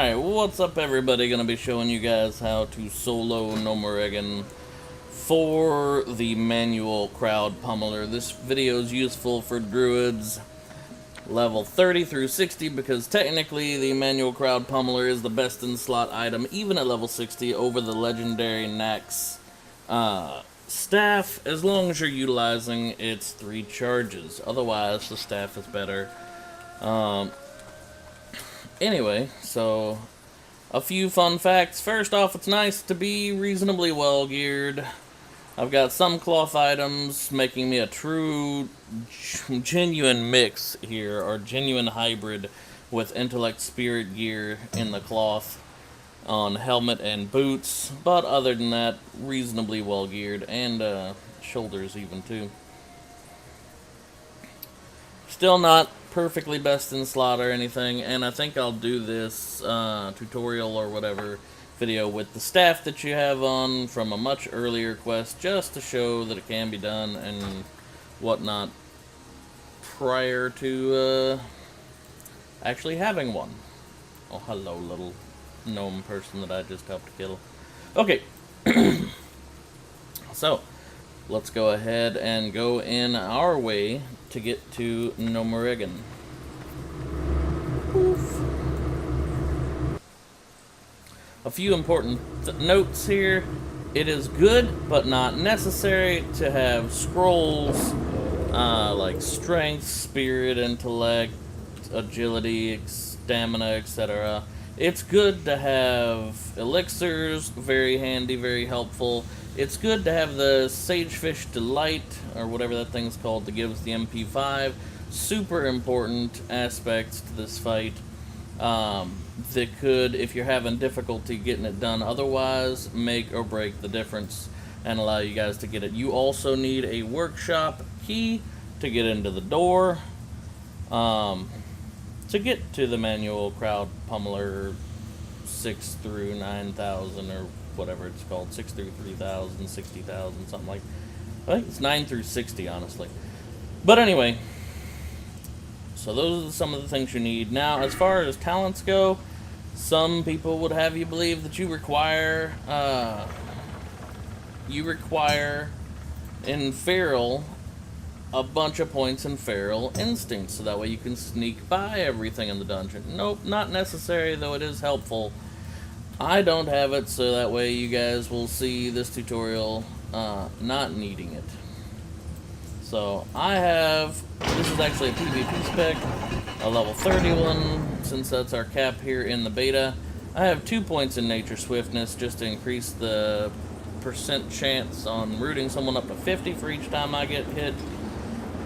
Alright, what's up everybody? Gonna be showing you guys how to solo Gnomeregan for the Manual Crowd Pummeler. This video is useful for druids level 30 through 60 because technically the Manual Crowd Pummeler is the best in slot item, even at level 60, over the legendary Naxx staff, as long as you're utilizing its 3 charges. Otherwise, the staff is better. Anyway, so a few fun facts. First off, it's nice to be reasonably well geared. I've got some cloth items, making me a true, genuine mix here, or genuine hybrid with intellect spirit gear in the cloth on helmet and boots. But other than that, reasonably well geared, and shoulders even too. Still not perfectly best in slot or anything, and I think I'll do this tutorial or whatever video with the staff that you have on from a much earlier quest, just to show that it can be done and whatnot prior to actually having one. Oh, hello, little gnome person that I just helped kill. Okay, so let's go ahead and go in our way to get to Gnomeregan. A few important notes here. It is good, but not necessary, to have scrolls like strength, spirit, intellect, agility, stamina, etc. It's good to have elixirs, very handy, very helpful. It's good to have the Sagefish Delight, or whatever that thing's called, that gives the MP5. Super important aspects to this fight. That could, if you're having difficulty getting it done otherwise, make or break the difference and allow you guys to get it. You also need a workshop key to get into the door. To get to the Manual Crowd Pummeler 6 through 9,000, or whatever it's called, 6 through 3,000, 60,000, something like that. I think it's 9 through 60, honestly. But anyway, so those are some of the things you need. Now, as far as talents go, some people would have you believe that you require in Feral a bunch of points in Feral Instinct, so that way you can sneak by everything in the dungeon. Nope, not necessary, though it is helpful. I don't have it, so that way you guys will see this tutorial not needing it. So I have, this is actually a PvP spec, a level 31, since that's our cap here in the beta. I have 2 points in Nature Swiftness, just to increase the percent chance on rooting someone up to 50 for each time I get hit.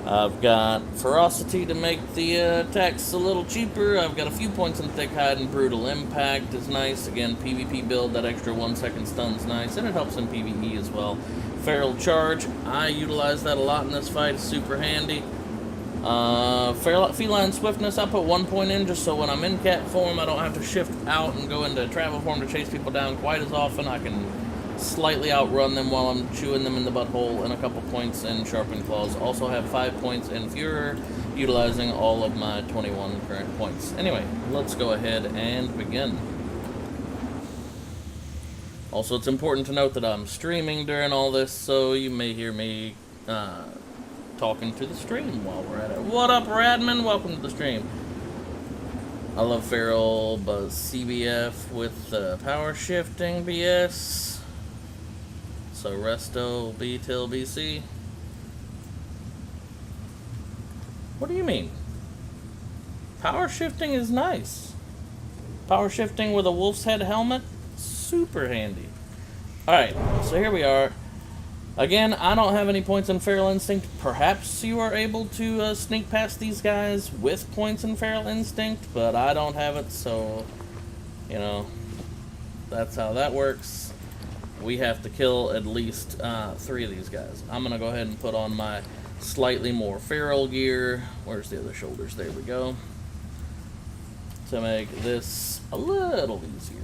I've got Ferocity to make the attacks a little cheaper. I've got a few points in Thick Hide, and Brutal Impact is nice. Again, PvP build, that extra 1 second stun's nice, and it helps in PvE as well. Feral Charge, I utilize that a lot in this fight, it's super handy. Feline Swiftness, I put 1 point in just so when I'm in cat form I don't have to shift out and go into travel form to chase people down quite as often. I can slightly outrun them while I'm chewing them in the butthole, and a couple points in Sharpened Claws. Also have 5 points in Furor, utilizing all of my 21 current points. Anyway, let's go ahead and begin. Also, it's important to note that I'm streaming during all this, so you may hear me talking to the stream while we're at it. What up, Radman? Welcome to the stream. I love Feral Buzz CBF with power shifting BS. So Resto B till BC. What do you mean? Power shifting is nice. Power shifting with a wolf's head helmet, super handy. Alright, so here we are. Again, I don't have any points in Feral Instinct. Perhaps you are able to sneak past these guys with points in Feral Instinct, but I don't have it, so, you know, that's how that works. We have to kill at least 3 of these guys. I'm going to go ahead and put on my slightly more feral gear. Where's the other shoulders? There we go. To make this a little easier.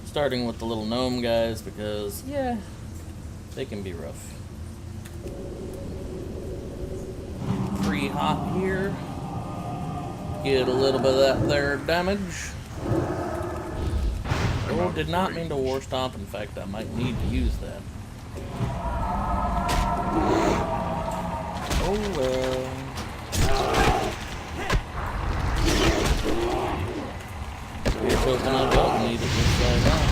Starting with the little gnome guys, because, yeah, they can be rough. Pretty hot here. Get a little bit of that there damage. Oh, did not mean to war stomp. In fact, I might need to use that. Oh well. Here's hoping I don't need it this way down.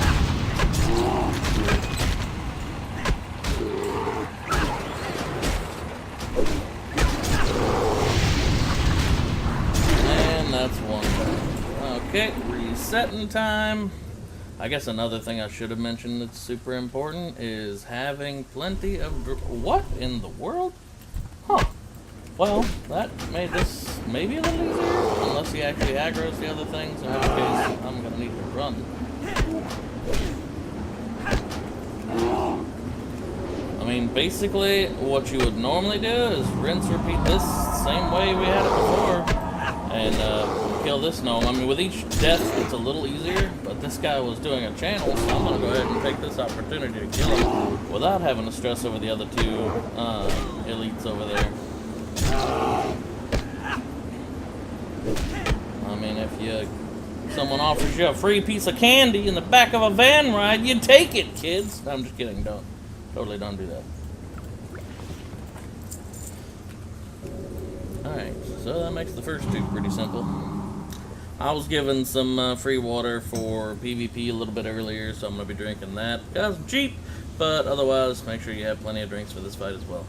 And that's one. Okay, resetting time. I guess another thing I should have mentioned that's super important is having plenty of... What in the world? Huh. Well, that made this maybe a little easier, unless he actually aggroes the other things, in which case I'm going to need to run. I mean, basically, what you would normally do is rinse, repeat this same way we had it before, and kill this gnome. I mean, with each death, it's a little easier, but this guy was doing a channel, so I'm going to go ahead and take this opportunity to kill him without having to stress over the other two elites over there. I mean, if someone offers you a free piece of candy in the back of a van ride, you take it, kids. I'm just kidding. Totally don't do that. Alright, so that makes the first two pretty simple. I was given some free water for PvP a little bit earlier, so I'm going to be drinking that because I'm cheap, but otherwise make sure you have plenty of drinks for this fight as well.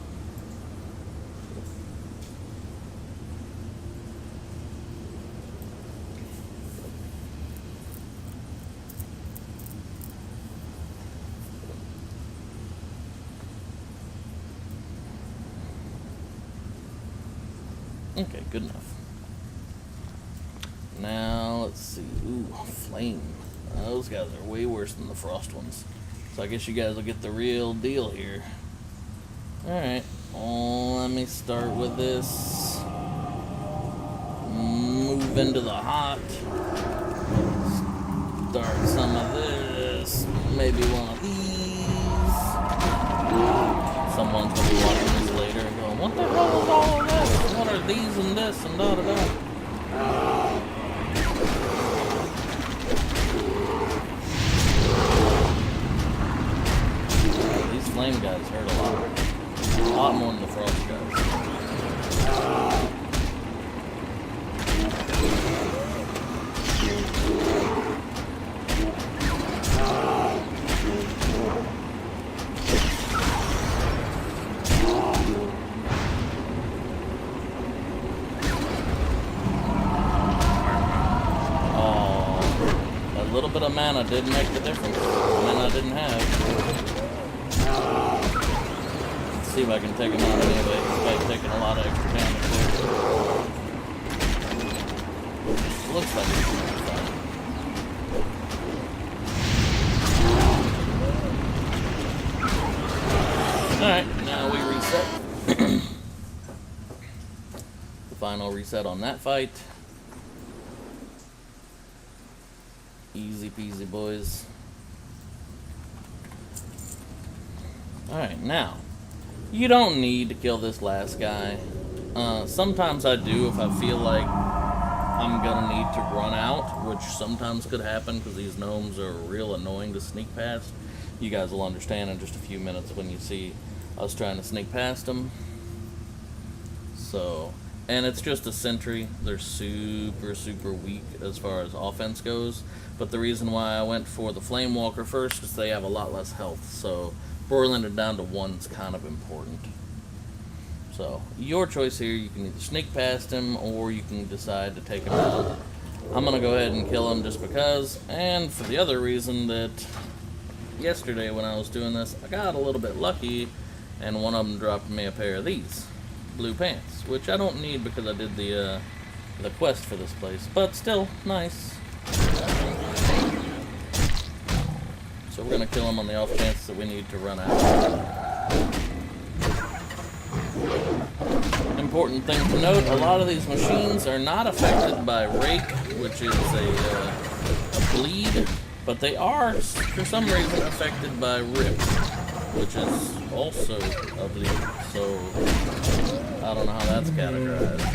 Okay, good enough. Now, let's see. Ooh, flame. Those guys are way worse than the frost ones. So I guess you guys will get the real deal here. Alright, let me start with this. Move into the hot. Start some of this. Maybe one of these. Someone's going to be watching this later and going, what the hell is all of this? What are these and this and da da da? These flame guys hurt a lot more than the frost guys. A little bit of mana did make the difference. Mana I didn't have. Let's see if I can take him out anyway, despite taking a lot of extra damage there. Looks like it's going to be fine. Alright, now we reset. The final reset on that fight. Easy peasy, boys. Alright, now, you don't need to kill this last guy. Sometimes I do if I feel like I'm gonna need to run out, which sometimes could happen because these gnomes are real annoying to sneak past. You guys will understand in just a few minutes when you see us trying to sneak past them. So, and it's just a sentry. They're super weak as far as offense goes. But the reason why I went for the Flame Walker first is they have a lot less health. So broiling it down to 1 is kind of important. So your choice here. You can either sneak past him or you can decide to take him out. I'm going to go ahead and kill him just because. And for the other reason that yesterday when I was doing this, I got a little bit lucky. And one of them dropped me a pair of these blue pants, which I don't need because I did the quest for this place, but still nice. So we're gonna kill him on the off chance that we need to run out. Important thing to note: a lot of these machines are not affected by rake, which is a bleed, but they are for some reason affected by rip, which is also a bleed. So I don't know how that's categorized.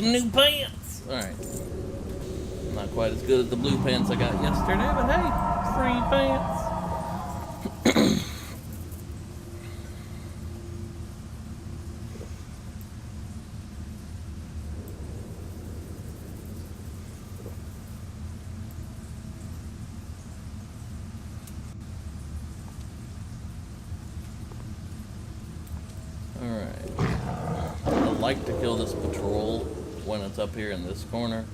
some new pants. Alright. Not quite as good as the blue pants I got yesterday, but hey, free pants. Like to kill this patrol when it's up here in this corner,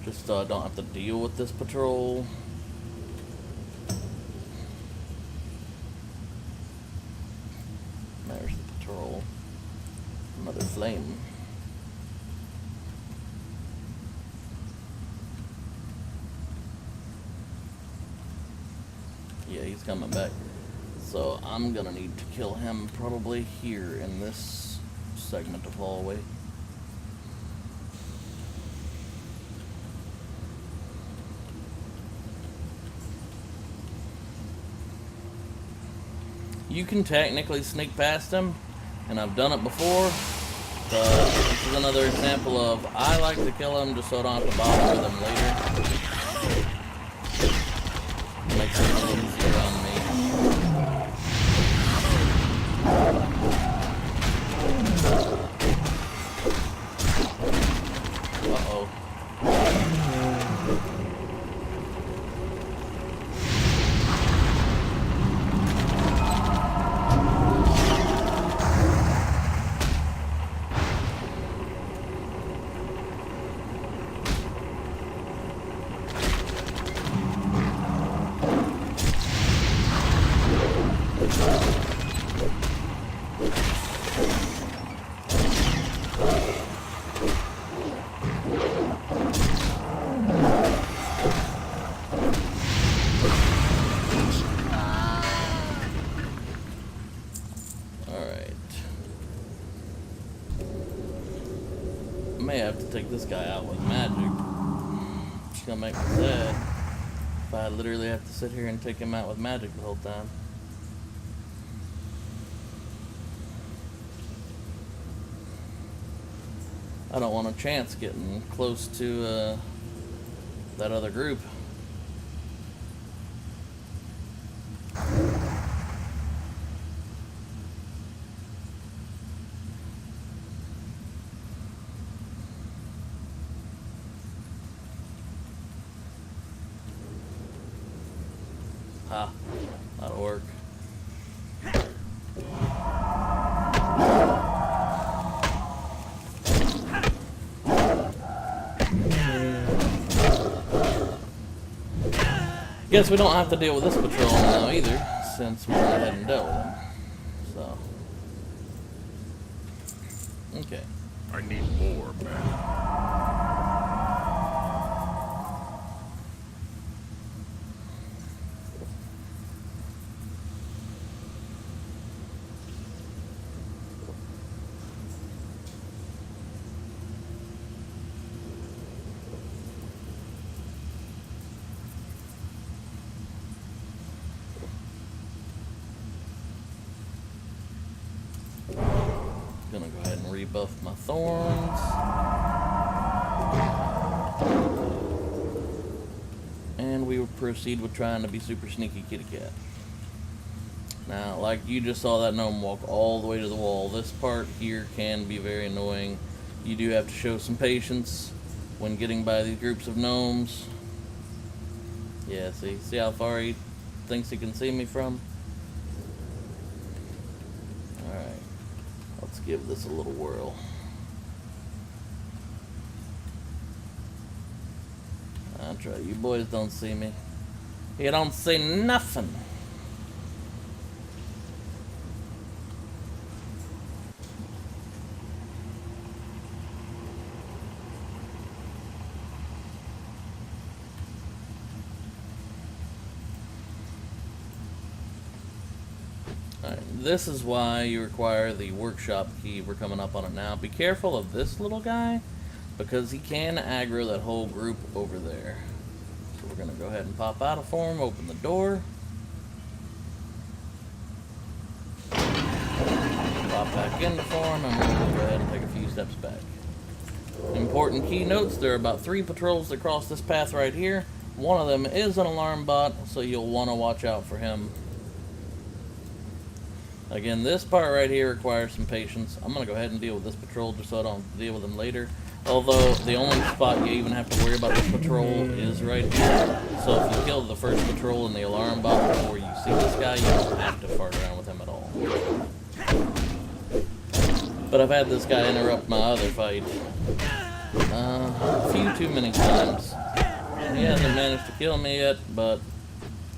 just so I don't have to deal with this patrol. There's the patrol. Another flame. Yeah, he's coming back, so I'm gonna need to kill him probably here in this segment of hallway. You can technically sneak past him, and I've done it before, but this is another example of I like to kill him just so I don't have to bother with him later. Makes it a little easier on me. Uh-oh. May have to take this guy out with magic. It's gonna make me sad if I literally have to sit here and take him out with magic the whole time. I don't want a chance getting close to that other group. Ha, that'll work. Guess we don't have to deal with this patrol now either, since we went ahead and dealt with him. So, okay. I need more, man. Gonna go ahead and rebuff my thorns. And we will proceed with trying to be super sneaky kitty cat. Now, like you just saw that gnome walk all the way to the wall. This part here can be very annoying. You do have to show some patience when getting by these groups of gnomes. Yeah, see how far he thinks he can see me from? Alright. Let's give this a little whirl. I'll try. You boys don't see me. You don't see nothing. Alright, this is why you require the workshop key. We're coming up on it now. Be careful of this little guy, because he can aggro that whole group over there. So we're going to go ahead and pop out of form, open the door. Pop back into form, and we'll go ahead and take a few steps back. Important keynotes, there are about 3 patrols that cross this path right here. One of them is an alarm bot, so you'll want to watch out for him. Again, this part right here requires some patience. I'm going to go ahead and deal with this patrol just so I don't have to deal with him later. Although, the only spot you even have to worry about this patrol is right here. So if you kill the first patrol in the alarm bot before you see this guy, you don't have to fart around with him at all. But I've had this guy interrupt my other fight a few too many times. He hasn't managed to kill me yet, but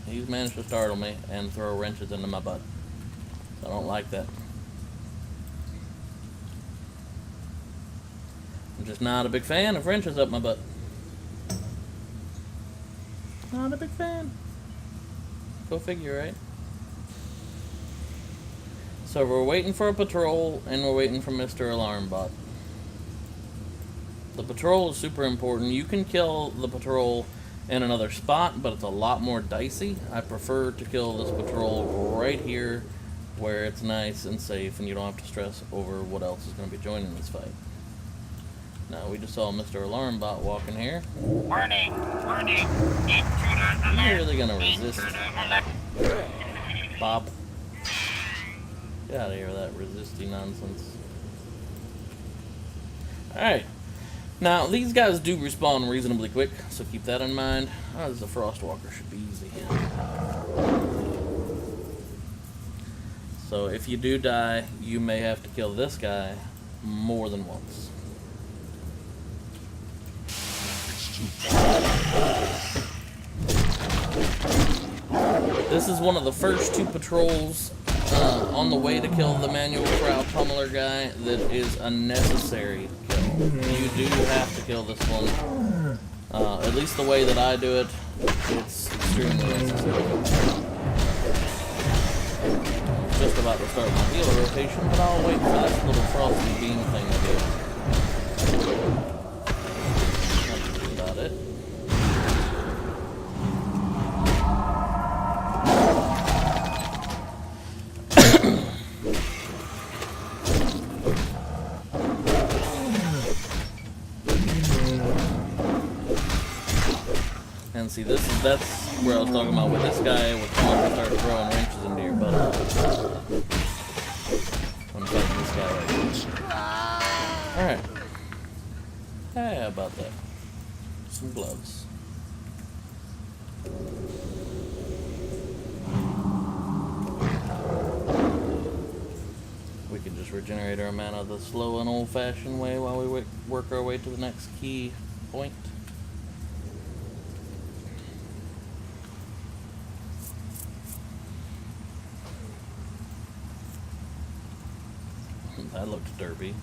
he's managed to startle me and throw wrenches into my butt. I don't like that. I'm just not a big fan of wrenches up my butt. Not a big fan. Go figure, right? So we're waiting for a patrol, and we're waiting for Mr. Alarm Bot. The patrol is super important. You can kill the patrol in another spot, but it's a lot more dicey. I prefer to kill this patrol right here, where it's nice and safe, and you don't have to stress over what else is going to be joining this fight. Now, we just saw Mr. Alarm Bot walking here. Warning, warning, intruder I'm alert. really going to resist. Intruder alert. Bob. Get out of here with that resisty nonsense. Alright. Now, these guys do respawn reasonably quick, so keep that in mind. Oh, this is a Frostwalker, should be easy. So, if you do die, you may have to kill this guy more than once. This is one of the first 2 patrols on the way to kill the Manual Crowd Pummeler guy that is a necessary kill. You do have to kill this one. At least the way that I do it, it's extremely necessary. Just about to start my healer rotation, but I'll wait for this little frosty beam thing to do. That's about it. And see, that's where I was talking about with this guy with trying to start throwing wrenches into your butt. I'm fighting this guy right here. Alright. Hey, how about that? Some gloves. We can just regenerate our mana the slow and old-fashioned way while we work our way to the next key point. That looks derpy.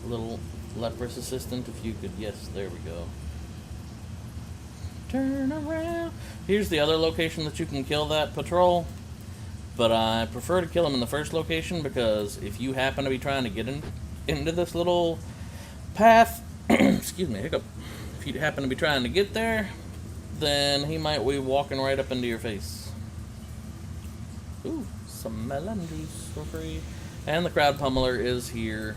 A little leprous assistant, if you could. Yes, there we go. Turn around. Here's the other location that you can kill that patrol. But I prefer to kill him in the first location because if you happen to be trying to get into this little path, excuse me, hiccup. If you happen to be trying to get there, then he might be walking right up into your face. Ooh, some melon juice for free. And the Crowd Pummeler is here.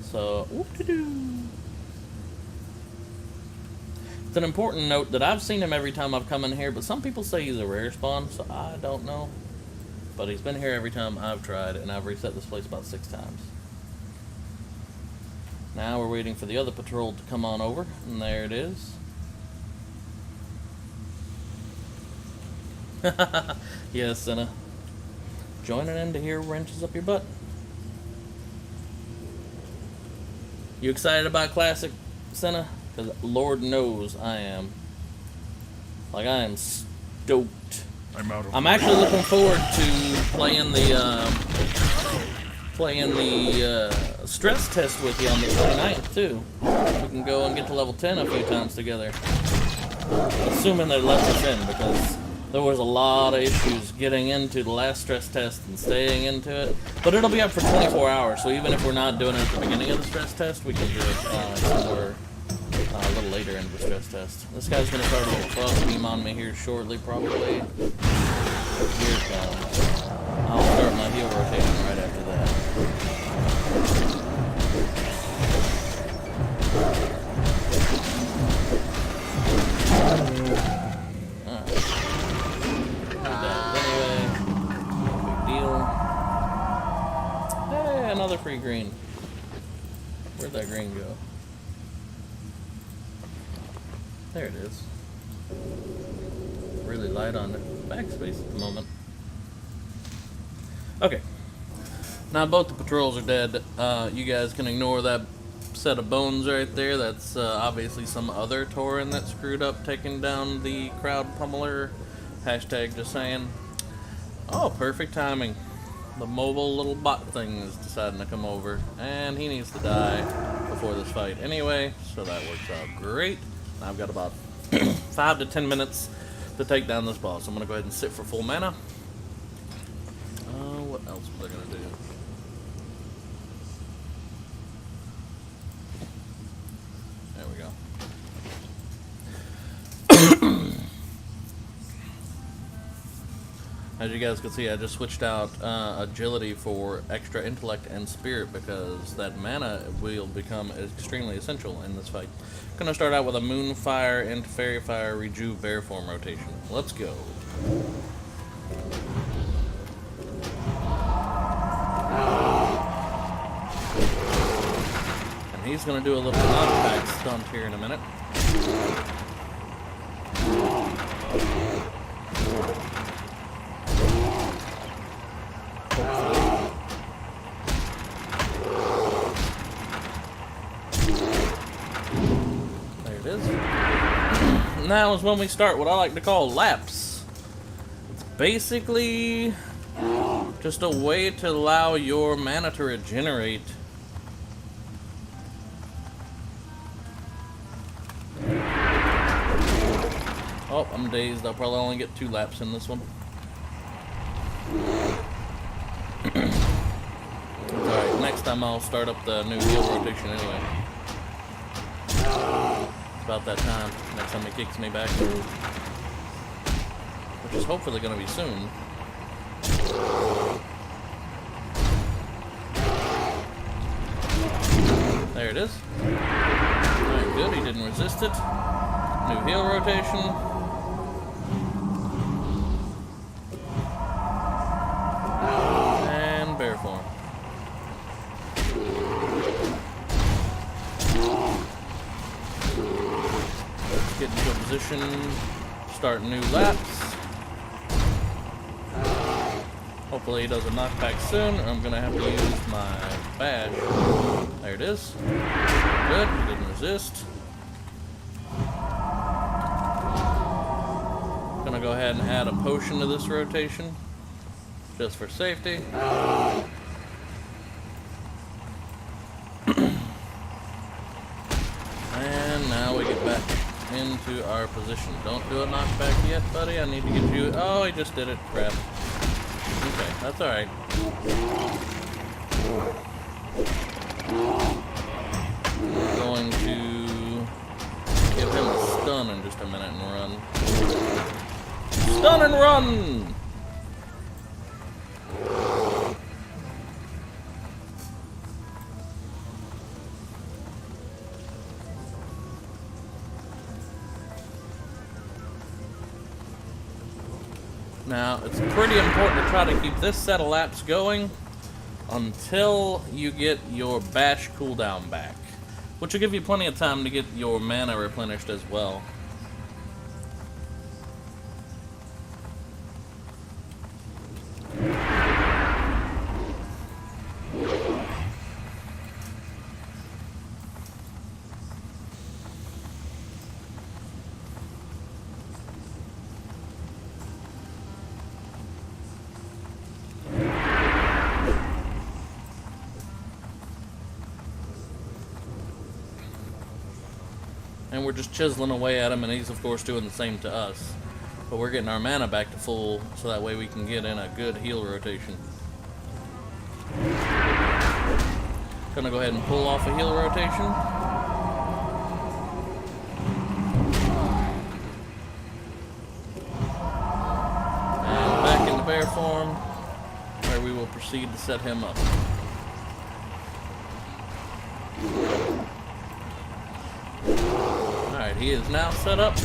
So, whoop-de-doo. It's an important note that I've seen him every time I've come in here, but some people say he's a rare spawn, so I don't know. But he's been here every time I've tried, and I've reset this place about 6 times. Now we're waiting for the other patrol to come on over, and there it is. Yes, Senna. Joining in to hear wrenches up your butt. You excited about Classic, Senna? Because Lord knows I am. Like, I am stoked. I'm actually looking forward to playing the stress test with you on the 29th, too. We can go and get to level 10 a few times together. Assuming they let us in, because there was a lot of issues getting into the last stress test and staying into it. But it'll be up for 24 hours, so even if we're not doing it at the beginning of the stress test, we can do it somewhere A little later into the stress test. This guy's gonna start a little club team on me here shortly, probably. Here it comes. I'll start my heal rotation right after that. Alright. Anyway, big deal. Hey, another free green. Where'd that green go? There it is. Really light on the backspace at the moment. Okay. Now both the patrols are dead. You guys can ignore that set of bones right there. That's obviously some other Tauren that screwed up taking down the Crowd Pummeler. Hashtag just saying. Oh, perfect timing. The mobile little bot thing is deciding to come over. And he needs to die before this fight anyway. So that works out great. I've got about 5 to 10 minutes to take down this boss. I'm going to go ahead and sit for full mana. What else was I going to do? There we go. As you guys can see, I just switched out agility for extra intellect and spirit because that mana will become extremely essential in this fight. Gonna start out with a Moonfire into Fairy Fire Rejuve Bear Form rotation. Let's go. And he's gonna do a little knockback stunt here in a minute. Now is when we start what I like to call laps. It's basically just a way to allow your mana to regenerate. Oh, I'm dazed. I'll probably only get 2 laps in this one. Alright, next time I'll start up the new heal rotation anyway. About that time, next time he kicks me back, which is hopefully going to be soon. There it is. Alright, good, he didn't resist it. New heal rotation. And bear form. Get into a position, start new laps. Hopefully he does a knockback soon, or I'm going to have to use my bash. There it is. Good, he didn't resist. Gonna go ahead and add a potion to this rotation, just for safety. And now we get back into our position. Don't do a knockback yet, buddy. I need to get you. Oh, he just did it. Crap. Okay, that's alright. We're going to give him a stun in just a minute and run. Stun and run! Now, it's pretty important to try to keep this set of laps going until you get your bash cooldown back, which will give you plenty of time to get your mana replenished as well. And we're just chiseling away at him, and he's of course doing the same to us. But we're getting our mana back to full, so that way we can get in a good heal rotation. Gonna go ahead and pull off a heal rotation. proceed to set him up. Alright, he is now set up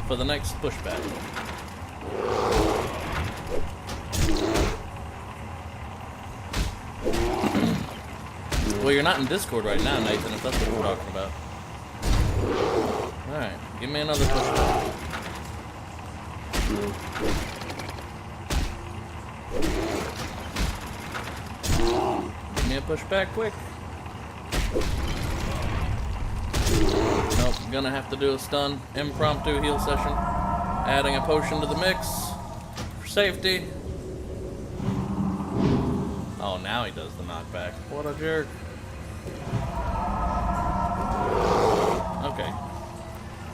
for the next pushback. Well, you're not in Discord right now, Nathan, if that's what we're talking about. Alright, give me another pushback. Give me a pushback quick. Nope, gonna have to do a stun. Impromptu heal session. Adding a potion to the mix for safety. Oh, now he does the knockback. What a jerk. Okay.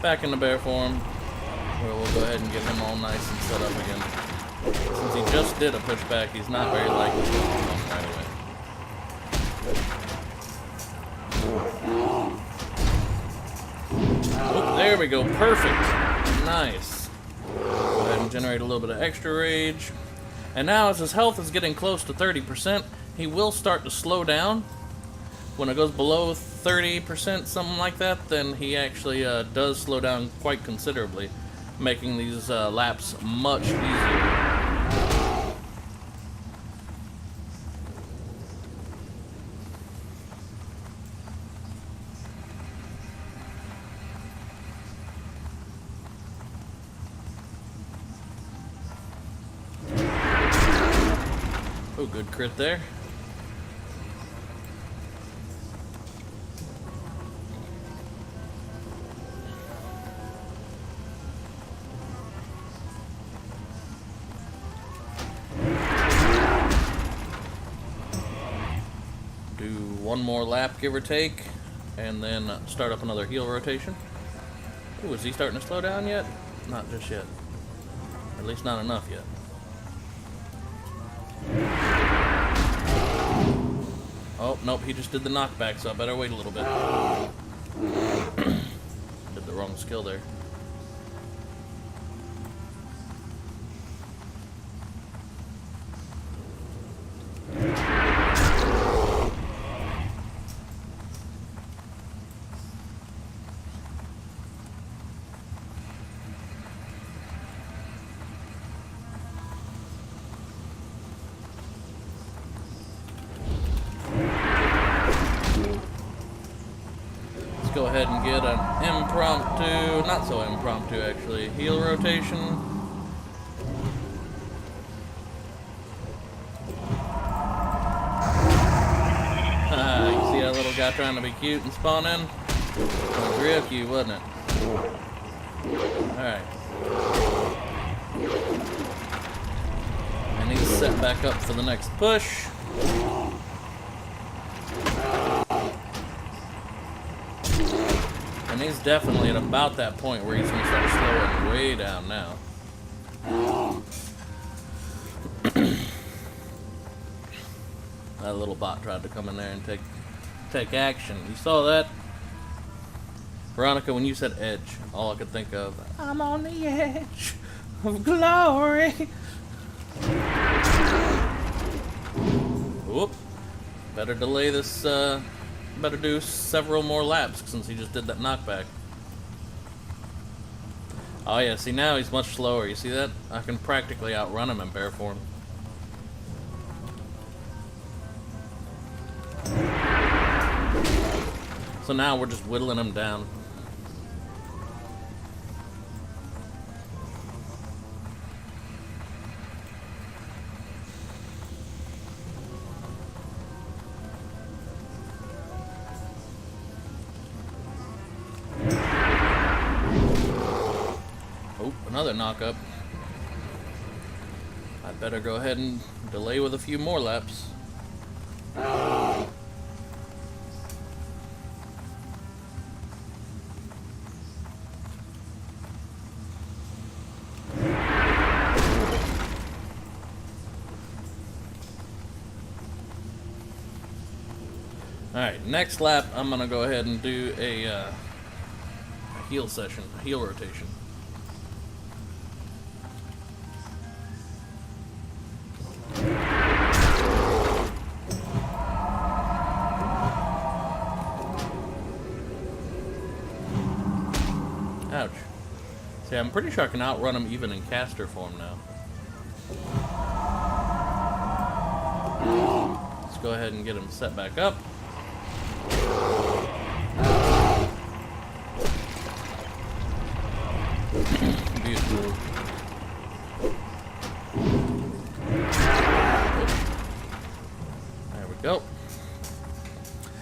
Back in the bear form, where we'll go ahead and get him all nice and set up again. Since he just did a pushback, he's not very likely to come right away. Oh, there we go. Perfect. Nice. Go ahead and generate a little bit of extra rage. And now as his health is getting close to 30%, he will start to slow down. When it goes below 30%, something like that, then he actually does slow down quite considerably, making these laps much easier. Oh, good crit there. Do one more lap, give or take, and then start up another heal rotation. Ooh, is he starting to slow down yet? Not just yet. Or at least not enough yet. Oh, nope, he just did the knockback, so I better wait a little bit. Did the wrong skill there. Go ahead and get an impromptu, not so impromptu actually, heal rotation. You see that little guy trying to be cute and spawn in? It was real cute, wasn't it? Alright. And he's set back up for the next push. And he's definitely at about that point where he's going to start slowing way down now. That little bot tried to come in there and take action. You saw that? Veronica, when you said edge, all I could think of, I'm on the edge of glory. Whoop. Better delay this, better do several more laps since he just did that knockback. Oh yeah, see now he's much slower. You see that? I can practically outrun him in bear form. So now we're just whittling him down. Another knock-up. I'd better go ahead and delay with a few more laps. Alright, next lap I'm going to go ahead and do a heal session, a heal rotation. See, I'm pretty sure I can outrun him even in caster form now. Let's go ahead and get him set back up. Beautiful. There we go.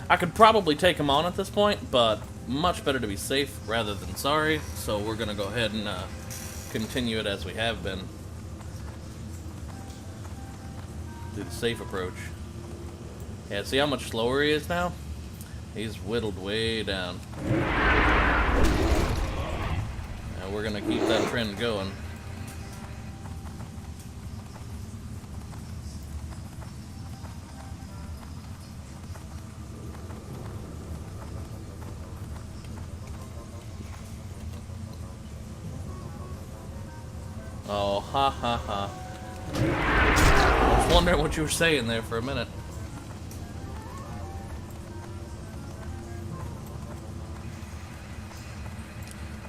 I could probably take him on at this point, but much better to be safe rather than sorry, so we're gonna go ahead and continue it as we have been. Do the safe approach. Yeah, see how much slower he is now? He's whittled way down. And we're gonna keep that trend going. Oh, ha ha ha. I was wondering what you were saying there for a minute.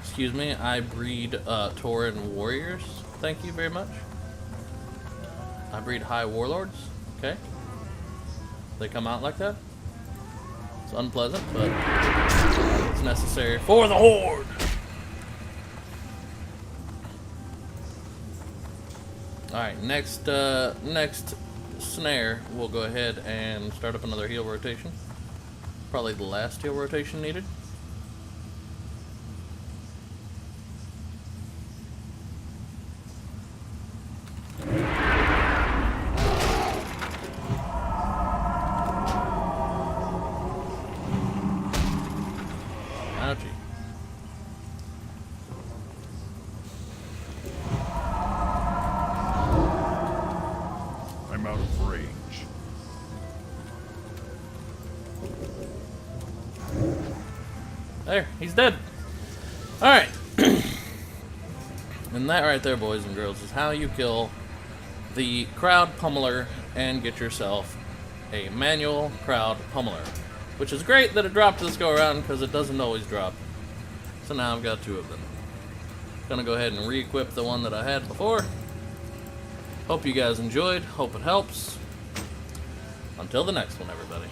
Excuse me, I breed Tauren warriors. Thank you very much. I breed high warlords. Okay. They come out like that. It's unpleasant, but it's necessary for the horde. Alright, next snare, we'll go ahead and start up another heal rotation. Probably the last heal rotation needed. Ouchie. I'm out of range. There, he's dead. Alright. And that right there, boys and girls, is how you kill the Crowd Pummeler and get yourself a Manual Crowd Pummeler. Which is great that it dropped this go around because it doesn't always drop. So now I've got two of them. Gonna go ahead and re-equip the one that I had before. Hope you guys enjoyed. Hope it helps. Until the next one, everybody.